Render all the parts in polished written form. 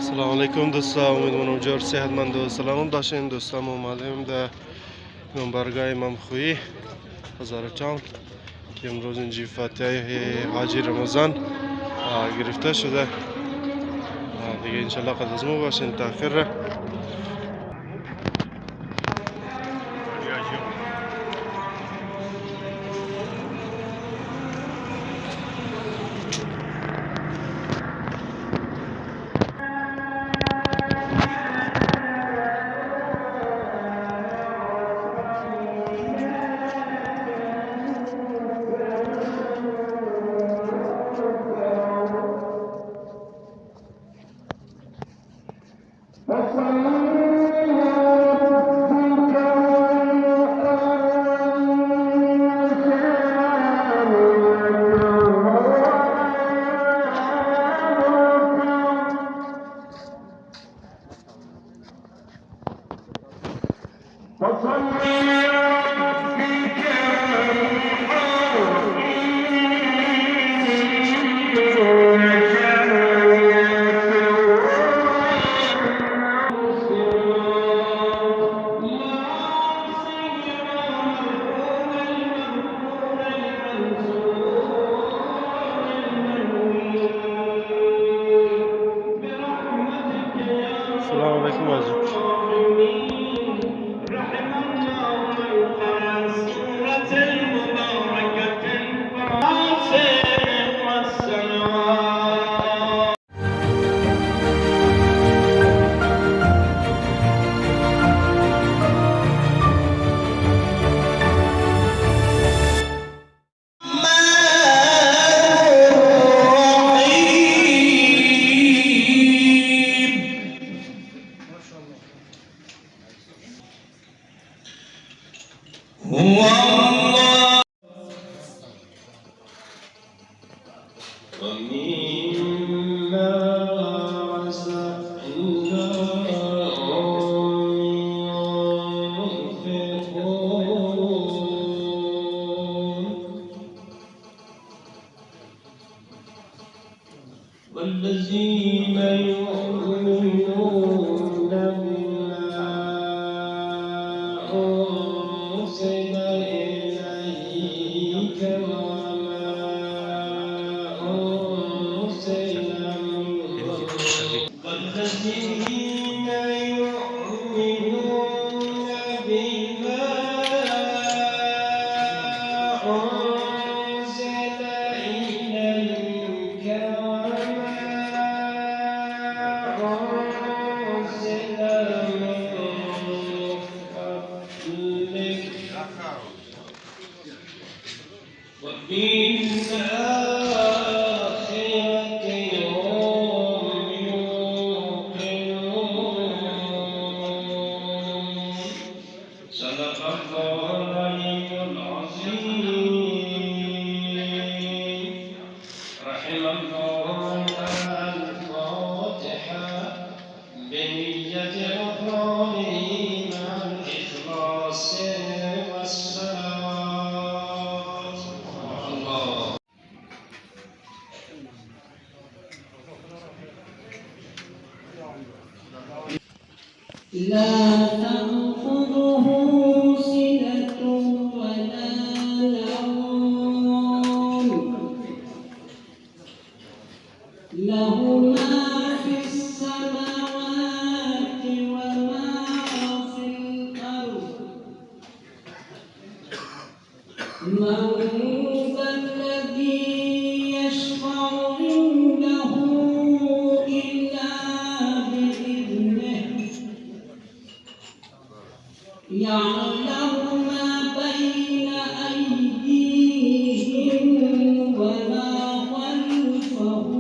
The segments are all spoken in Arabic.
assalomu alaykum do'stlar, umidaman jo'r sehatmand va salomat bashing do'stlar. Muallim da imam bargay imam xuyi Hazarachon که امروز این فاتحه حاجی رمضان گرفته شده دیگه انشالله قد از ما باشین تاخیر را السلام عليكم واجب والذين يؤمنون بما أنزل إليك وما أنزل من قبلك والذين يؤمنون بما أنزل إليك وبالآخرة هم يوقنون صدق الله العلي العظيم رحم الله الفاتحة بنية غفرانه مع الإخلاص والصلاة الله لا تأخذه سنة ولا نوم له ما في السماوات وما في الأرض من ذا الذي يشفع عنده إلا بإذنه يعلم ما بين أيديهم وما خلفهم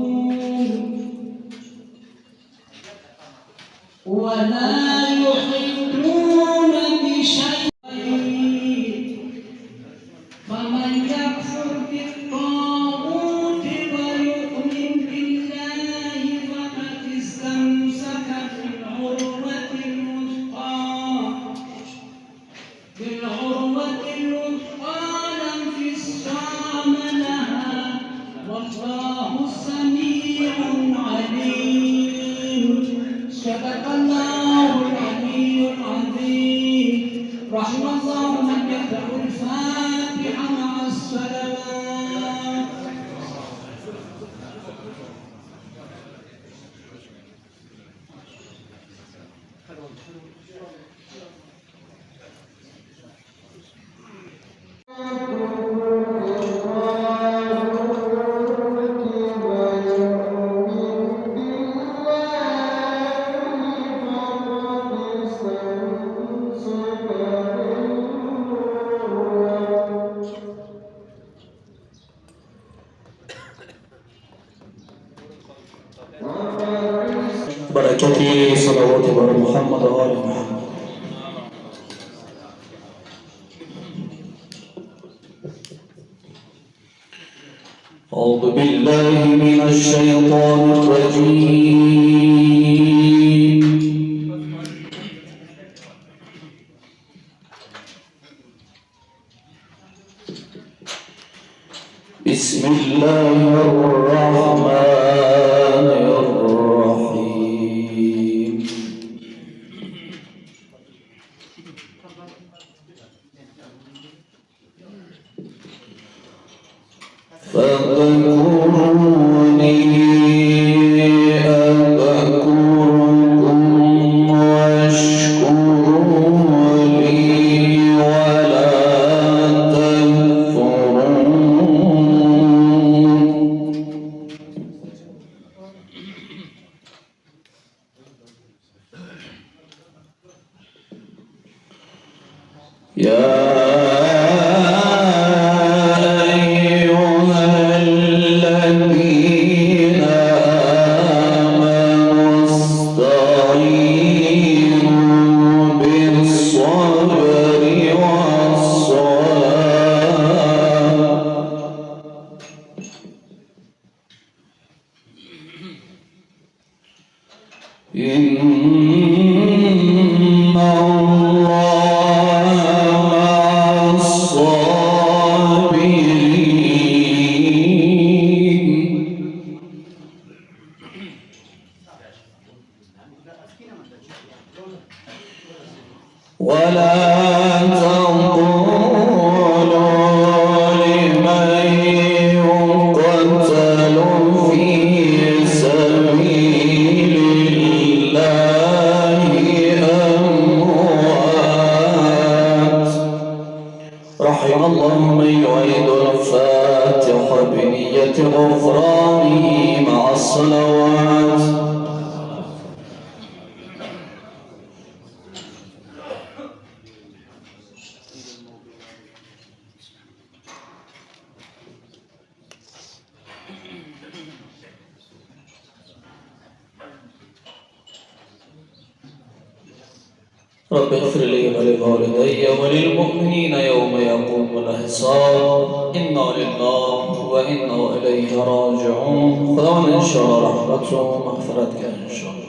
ولا يحيطون بشيء فمن يكفر بالطاغوت ويؤمن بالله فقد استمسك بالعروة الوثقى لا انفصام لها والله سميع عليم صدق الله العلي العظيم. رحم الله من يقرأ الفاتحة مع الصلوات. بركة صلوات بر محمد وآل محمد. أعوذ بالله من الشيطان الرجيم. بسم الله الرحمن الرحيم. فاذكروني أذكركم واشكروا لي ولا تكفرون. يا إن الله مع الصابرين. ولا تقولوا لمن يقتل في سبيل الله أموات. رحم الله من يعيد الفاتحة بنية غفرانه مع الصلوات. رب اغفر لي ولوالدي وللمؤمنين يوم يقوم الحساب. إنا لله وإنا إليه راجعون. خدا من شاء رحمته ومغفرتك إن شاء الله.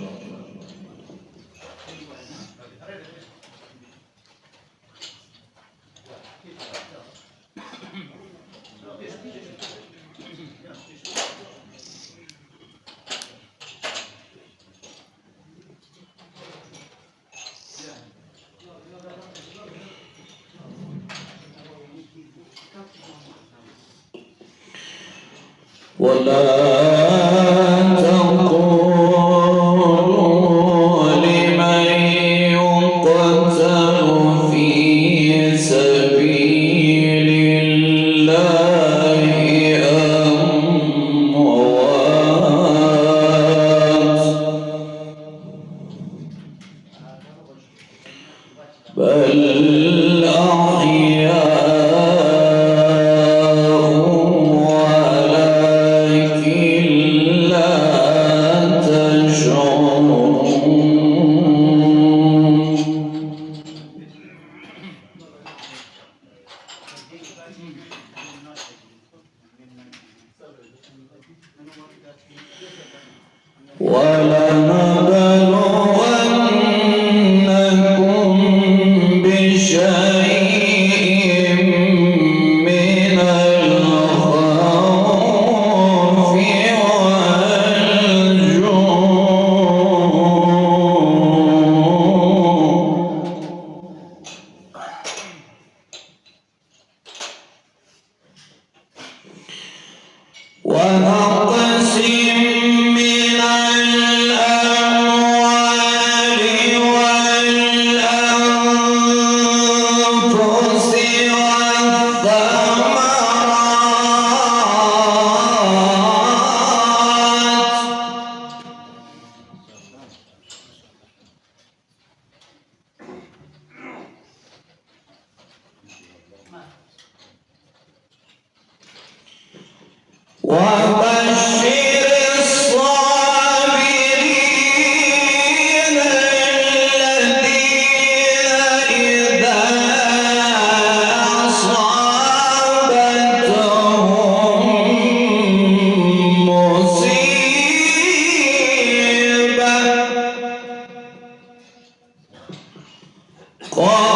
ولا تقولوا لمن يقتل في سبيل الله أموات بل أحياء ولكن لا تشعرون. ولنبلونكم بشيء من الخوف والجوع ونقسم من الأموال والأنفس وبشر الصابرين الذين إذا أصابتهم مصيبة قالوا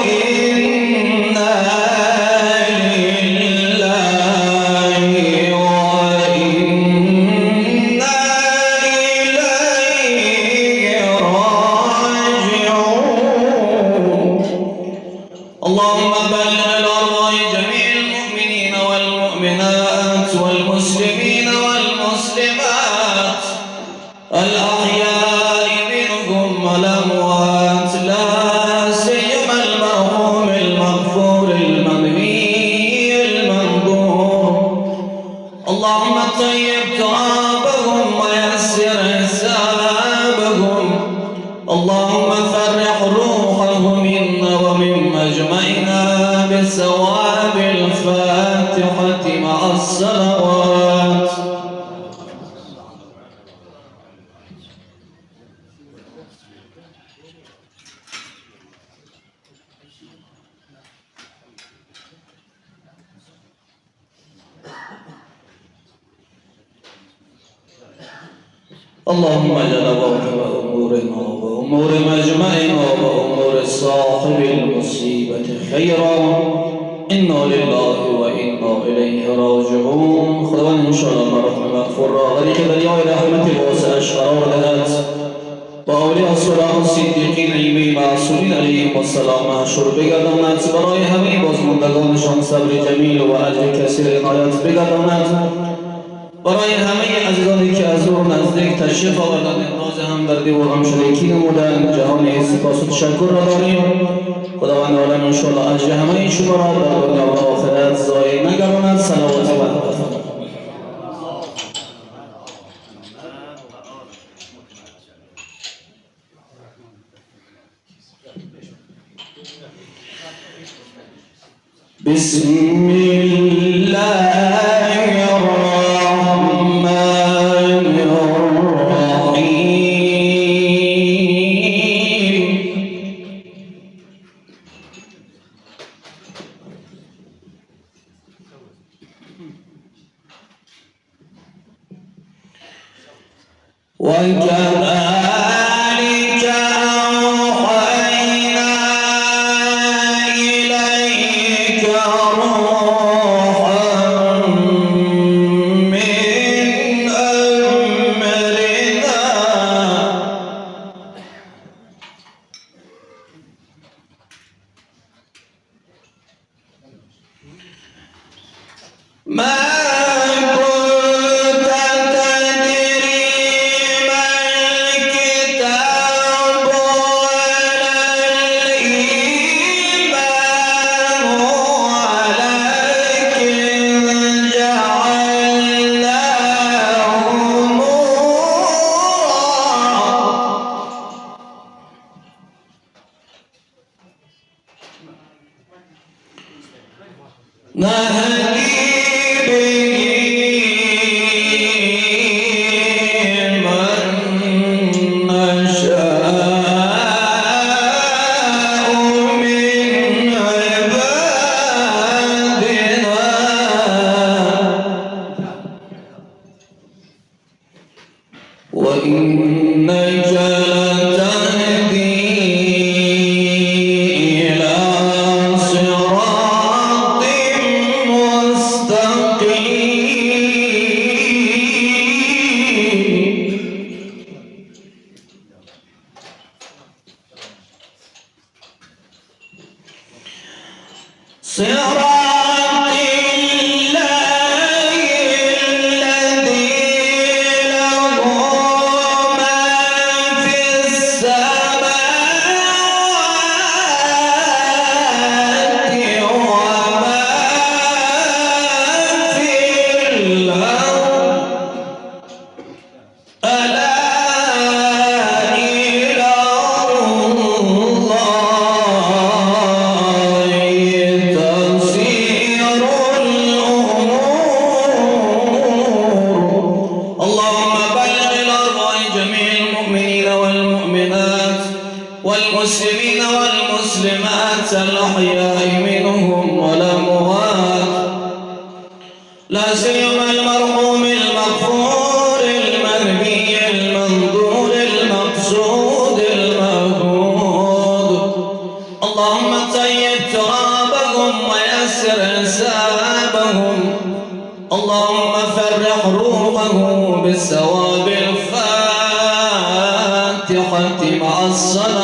إنا لله وإنا إليه راجعون. اللهم بلغ الأرواح جميع المؤمنين والمؤمنات والمسلمين والمسلمات الأحياء منهم والأموات لا سيما المرحوم المغفور المنهي المنظور. اللهم طيب ترابهم ويسر حسابهم. اللهم فرح روحهم منا ومن مجمعنا بثواب الفاتحة مع الصلوات. اللهم اجعل واقب امورنا وامور مجمعنا وامور صاحب المصيبه خيرا. انا لله وانا اليه راجعون. خداوند انشاءالله مرحوم مغفور را غریق دریا رحمت واسعش قرار دهد. با اولیاء صلاح صدیقین ایمه معصومین علیهم السلام محشور بگرداند. برای همه بازماندگانشان صبر جمیل و اجر کثیر عنایت بگرداند. برای همه عزیزانی که از او نزدیک تشریف آوردند ابراز همدردی و همشریکی نمودند جهان سپاس و تشکر را داریم. خداوند عالم انشاءالله اجر همه شما را در دنیا و آخرت ضایع نگرداند. صلوات و برکات. بسم الله الرحمن الرحيم. وكذلك أوحينا إليك روحا من أمرنا ما كنت تدري ما المسلمين والمسلمات الأحياء منهم والأموات، لا سيما المرحوم المغفور المنبي المنظور المقصود المهدود. اللهم طيب ترابهم ويسر حسابهم، اللهم فرح روحه بالثواب الفاتحة مع الصلوات.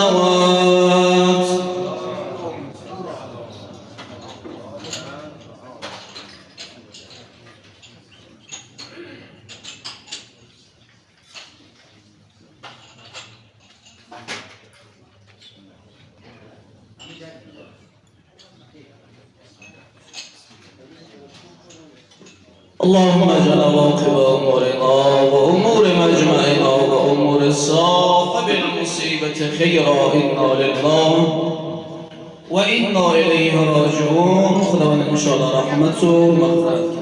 اللهم اجعل عواقب امورنا وامور مجمعنا وامور صاحب المصيبه خيرا. انا لله وانا اليه راجعون. خداوند ان شاء الله رحمته ومغفرته.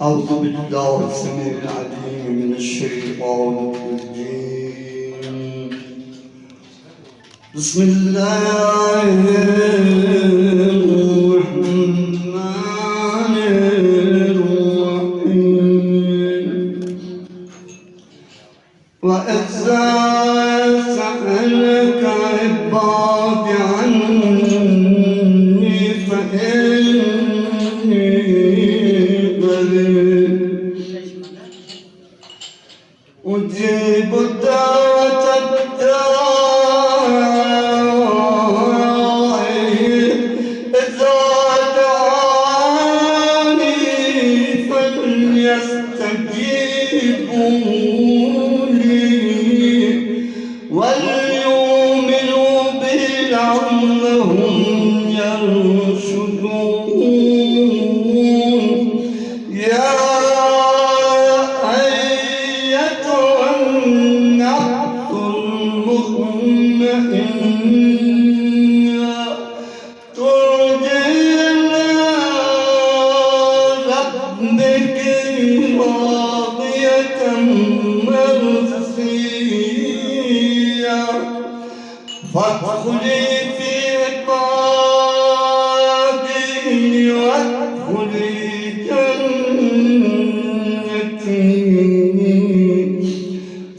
أعوذ بالله السميع العليم من الشيطان الرجيم. بسم الله الرحمن الرحيم. وإذا سألك عبادي عني فإني أجيب دعوة الداعي إذا دعاني فليستجيبوا لي وليؤمنوا بي لعلهم يرشدون. يا فادخلي في عبادي وادخلي جنتي.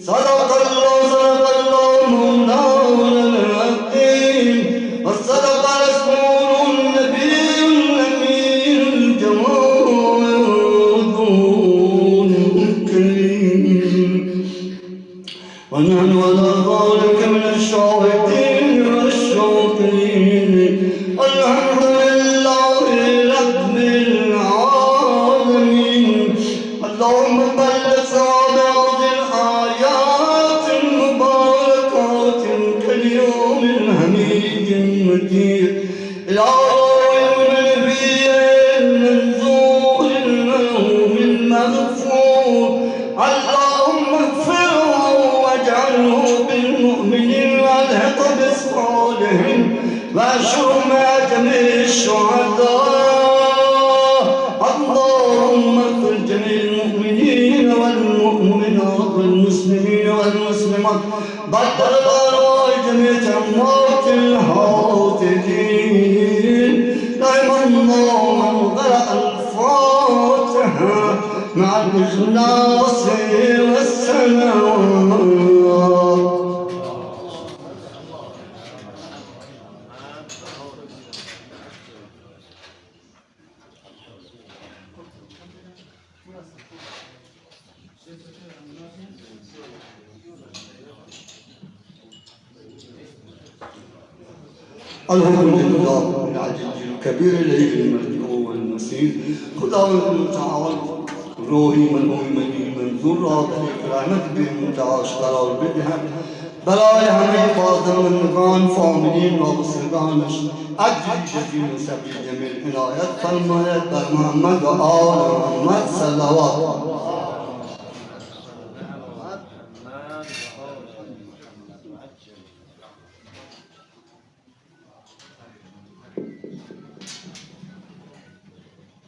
صدق الله مولانا العظيم، وصدق رسوله النبي الأمين الجواد الكريم. ونحن على ذلك من الشاهدين والشاكرين. الحمد لله رب العالمين. اللهم بلغ ثواب هذه الآيات المباركات كاليوم الحميد المجيد إلى النبي المنزول المرحوم المغفور. اللهم اغفره واجعله بالمؤمنين والحق بالصالحين واشره مع جميع الشهداء. اللهم اغفر جميع المؤمنين والمؤمنات والمسلمين والمسلمات بدل الارواح جميع اموات الحاضرين. رحم الله من قرأ الفاتحة مع الإخلاص والسلام. الحمد لله العزيز الكبير إليه الملك والمسير. خداوند المتعال روحی منوی منظور آخری کرامت به متعاش قرار بدهد برای همه بازماندگان فامیلین و بزرگانش اجر جزیل و سبیل جمیل عنایت فرماید. بر محمد و آل محمد صلوات.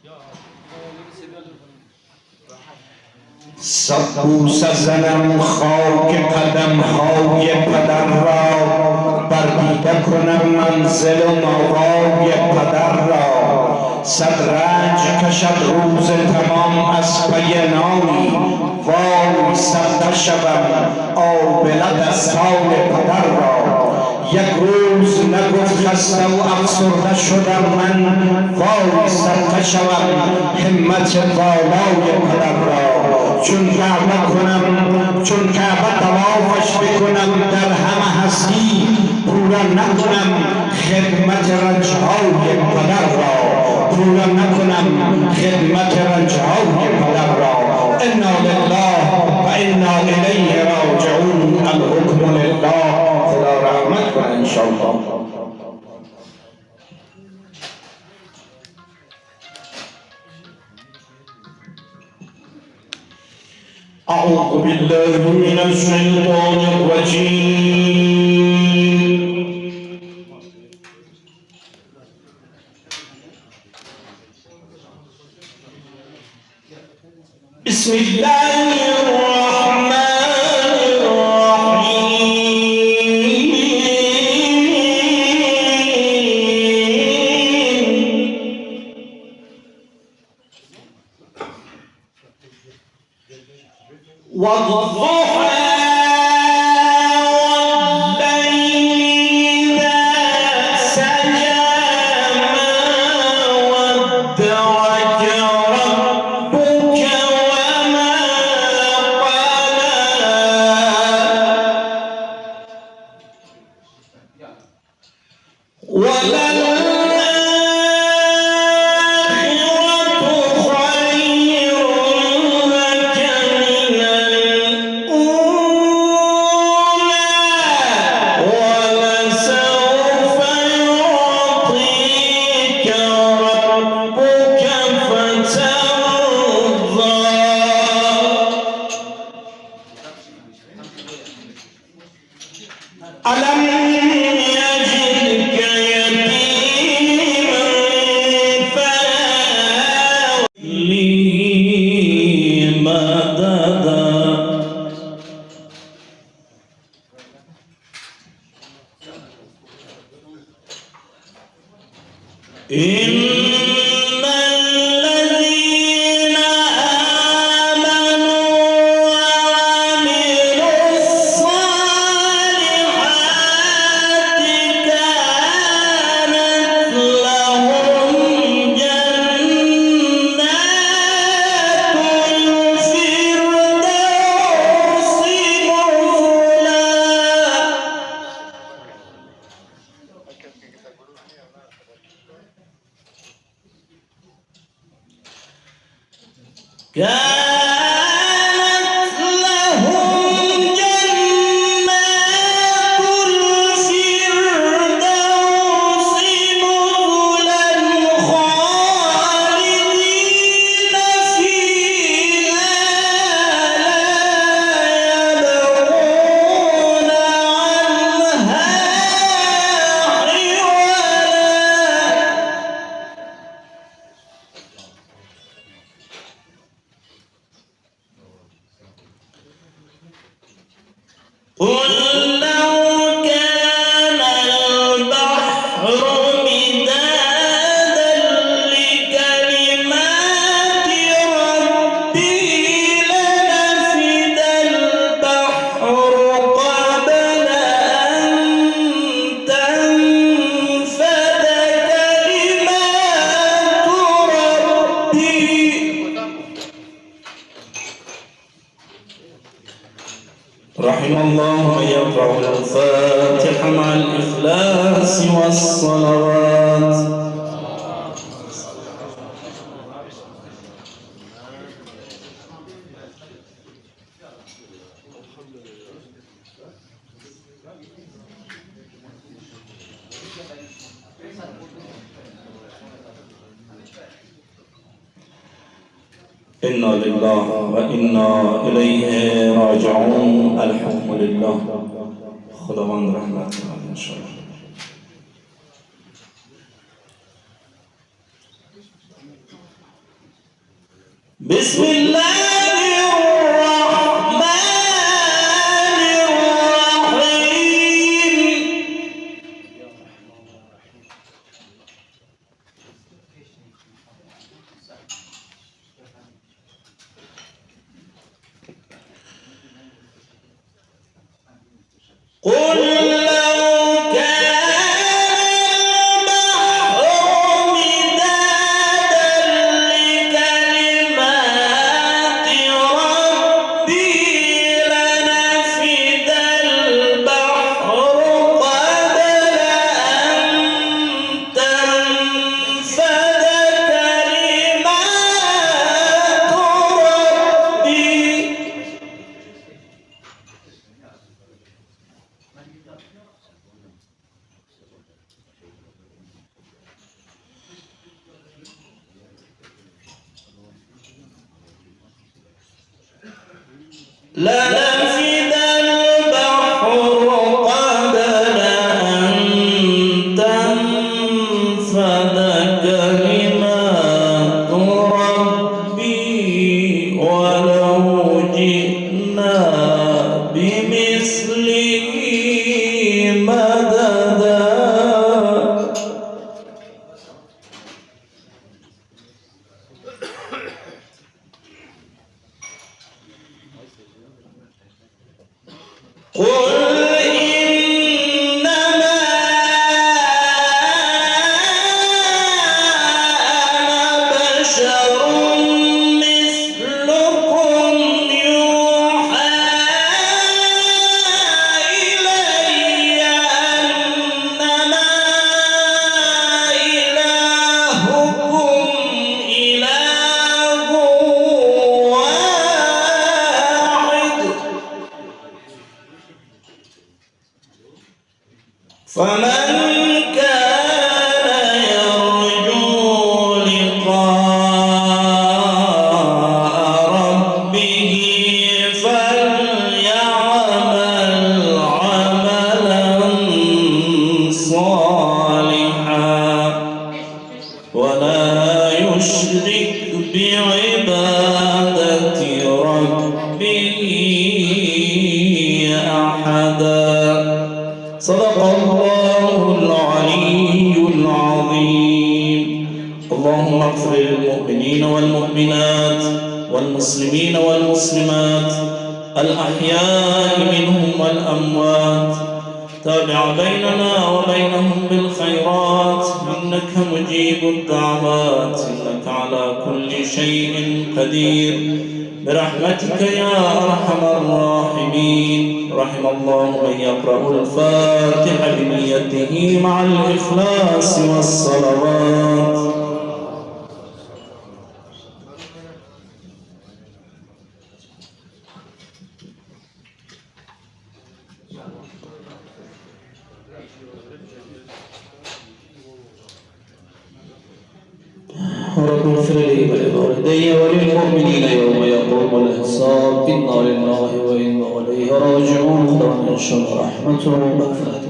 Ya سبوس زنم خاک قدم های پدر را بردیده کنم منزل و ماوای پدر را صد رنج کشد روز تمام از پی نامی وای سرده شوم آبله دستان پدر را یک روز نگفت خسته و افسرده شدم من وای سرده شوم همت بالای پدر را چون کعبه طوافش بکنم در همه هستی پورا نکنم خدمت رنجهای پدر را پورا نکنم خدمت رنجهای پدر را انا لله و انا الیه راجعون الحکم لله خدا رحمت کنه انشاءالله. أعوذ بالله من الشيطان الرجيم بسم الله الرحمن الرحيم والضحى والليل إذا سجى ما ودعك ربك وما قلى وللآخرة خير لك من الأولى ولسوف يعطيك ربك فترضى ألم يجدك يتيما فآوى لي مددا إن الذين آمنوا وعملوا الصالحات كانت لهم جنات الفردوس نزلا كانت لهم جنات الفردوس نزلا خالدين فيها لا يبغون عنها حولا قل لو كان البحر مدادا لكلمات ربي لنفد البحر قبل أن تنفد كلمات ربي رحم الله من يقرأ الفاتحة مع الإخلاص والصلوات. إنا لله وإنا إليه راجعون الحكم لله خداوند رحمت کنه انشاءالله. بسم الله الرحمن قل لو كان البحر مدادا لكلمات ربي لنفد البحر قبل أن تنفد كلمات ربي. لنفد البحر قبل أن تنفد كلمات ربي ولو جئنا بمثله مددا. قل إنما أنا بشر مثلكم يوحى إلي أنما إلهكم إله واحد. فمن كان يرجو لقاء ربه فليعمل عملا صالحا ولا يشرك بعبادة ربه أحدا. صدق الله العلي العظيم. اللهم اغفر للمؤمنين والمؤمنات والمسلمين والمسلمات الأحياء منهم والأموات. تابع بيننا وبينهم بالخيرات إنك مجيب الدعوات إنك على كل شيء قدير برحمتك يا أرحم الراحمين. رحم الله من يقرأ الفاتحة بنيته مع الإخلاص والصلوات. رب اغفر لي ولوالدي وللمؤمنين يوم يقوم الحساب. إنا لله وإنا إليه راجعون. خذ من شر رحمته ومغفرته.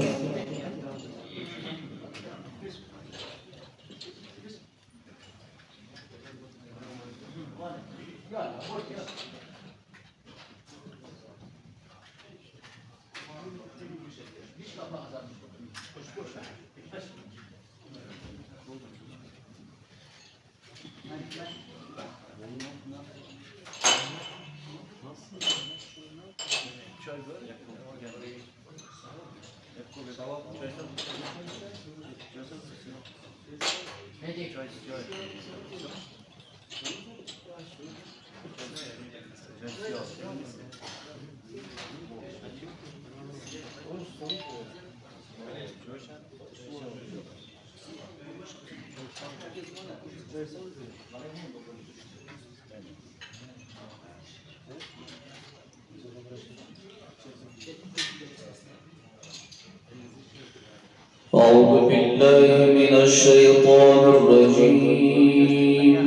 أعوذ بالله من الشيطان الرجيم.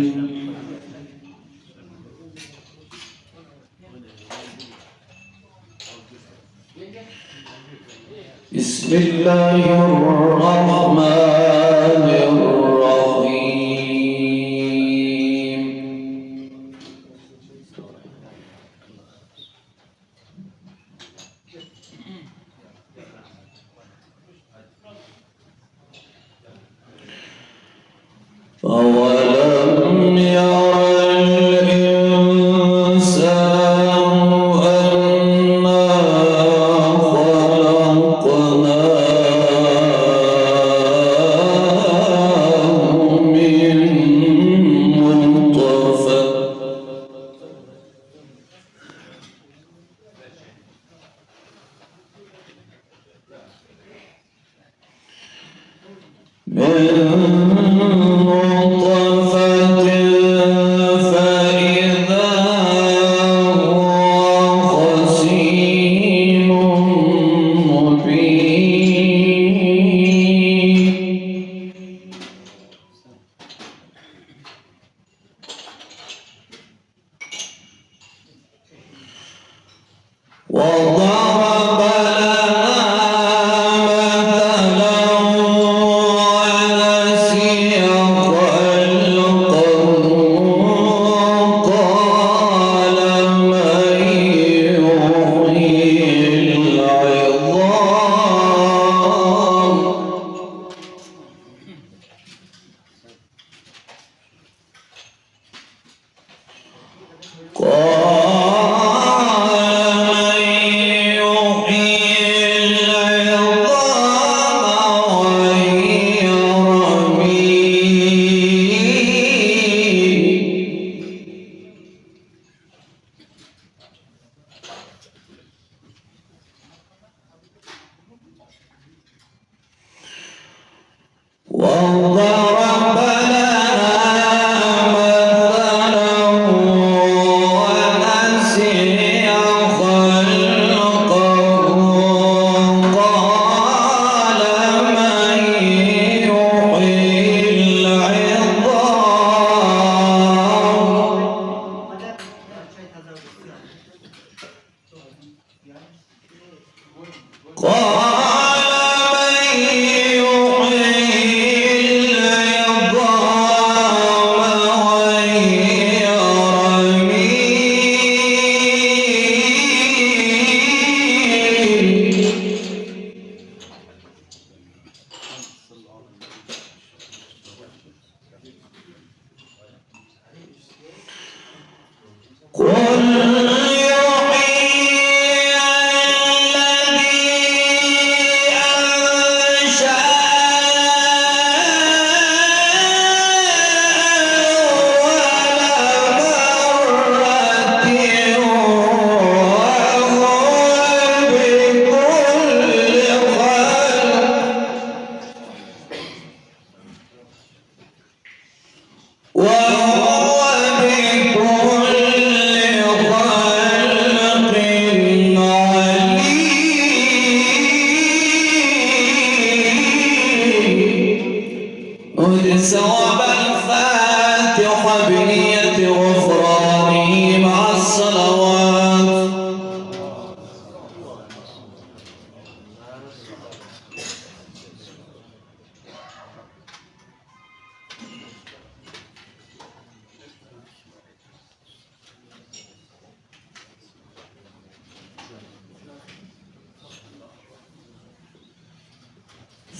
بسم الله الرحمن الرحيم. أولم ير الإنسان أنا خلقناه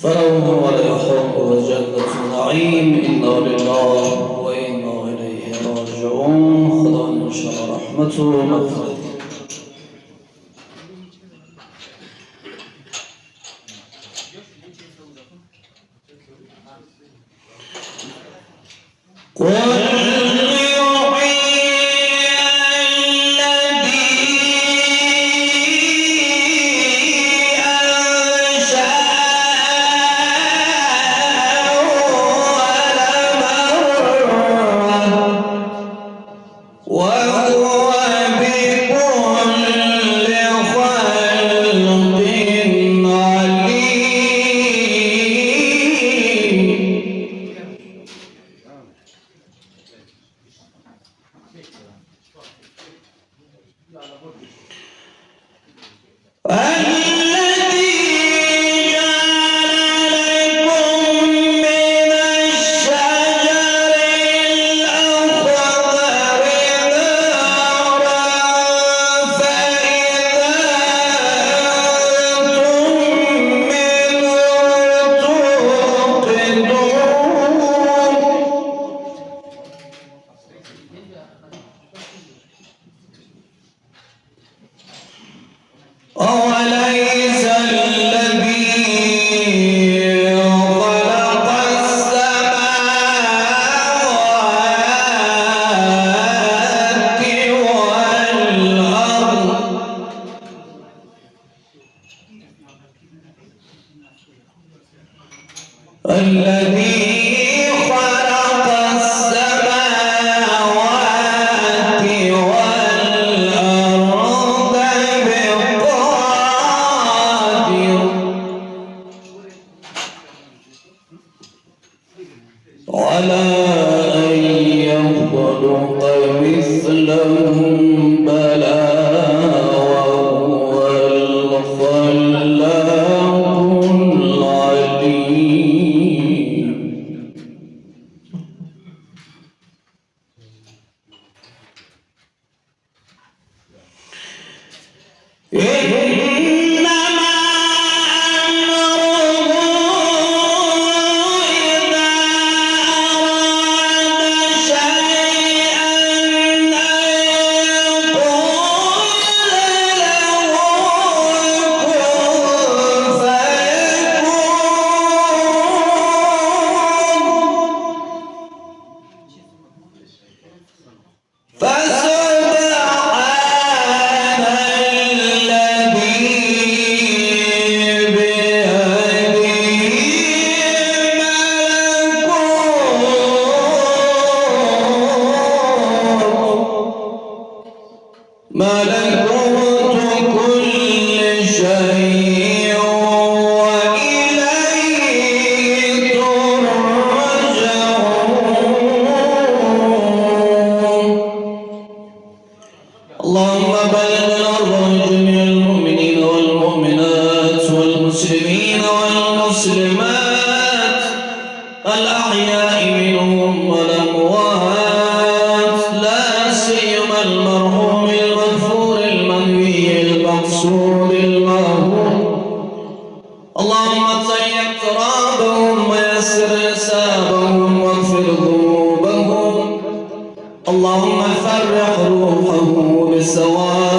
فروح ولا خوف وجنة نعيم إنا لله وإنا إليه راجعون. خدا إن شاء الله رحمته ومغفرته. الذي خلق السماوات والأرض بقادر على أن يخلق مثلهم بلى وهو الخلاق العليم. إنما أمره إذا أراد شيئا أن يقول له كن فيكون. فسبحان الذي بيده ملكوت كل شيء وإليه ترجعون. اللهم بلغنا جميع المؤمنين والمؤمنات والمسلمين والمسلمات الأحياء منهم والأموات، لا سيما المرحوم المغفور المنوي المقصود المرحوم. اللهم طيب ترابهم ويسر حسابهم واغفر ذنوبهم. اللهم فرح روحه بسواد